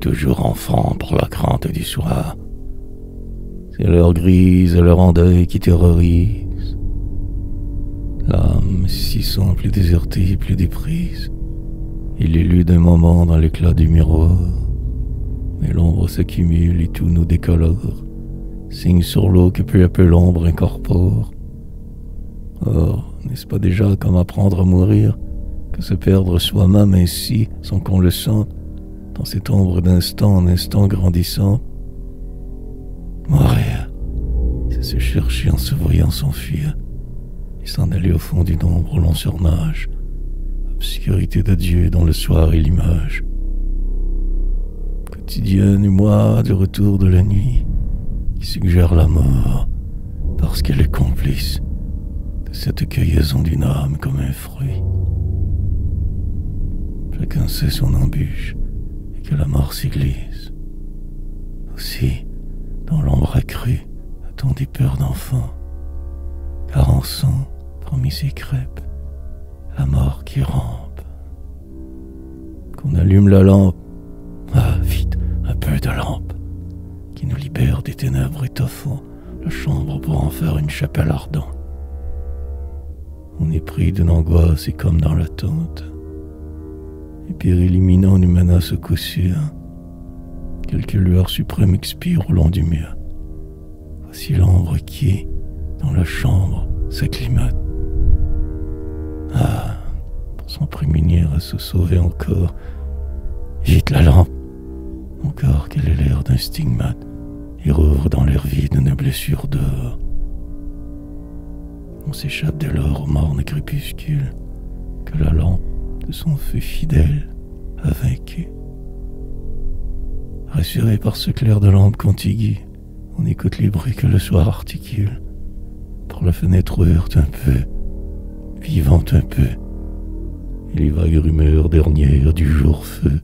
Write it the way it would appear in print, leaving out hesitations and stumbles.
toujours enfant par la crainte du soir. C'est l'heure grise et leur endeuil qui terrorise. L'âme si sombre, plus désertée, plus déprise. Il élude un moment dans l'éclat du miroir. Mais l'ombre s'accumule et tout nous décolore. Signe sur l'eau que peu à peu l'ombre incorpore. Or, n'est-ce pas déjà comme apprendre à mourir, que se perdre soi-même ainsi, sans qu'on le sente, dans cette ombre d'instant en instant grandissant? Mourir, c'est se chercher en se voyant s'enfuir, et s'en aller au fond d'une ombre où l'on surnage, obscurité de Dieu dont le soir est l'image. Quotidienne moi du retour de la nuit, qui suggère la mort, parce qu'elle est complice de cette cueillaison d'une âme comme un fruit. Chacun sait son embûche, et que la mort s'y glisse. Aussi, dans l'ombre accrue, a-t-on des peurs d'enfant, car on sent, parmi ces crêpes, la mort qui rampe. Qu'on allume la lampe, ah, vite, un peu de lampe, qui nous libère des ténèbres étoffant la chambre pour en faire une chapelle ardente. On est pris d'une angoisse et comme dans l'attente, et péril imminent nous menace au coup sûr. Quelques lueurs suprêmes expirent au long du mur. Voici l'ombre qui, dans la chambre, s'acclimate. Ah, pour s'en prémunir à se sauver encore, vite la lampe, encore qu'elle ait l'air d'un stigmate, et rouvre dans l'air vide une blessure d'or. On s'échappe dès lors au morne crépuscule que la lampe de son feu fidèle a vaincu. Rassuré par ce clair de lampe contigu, on écoute les bruits que le soir articule. Par la fenêtre ouverte un peu, vivante un peu, et les vagues rumeurs dernières du jour-feu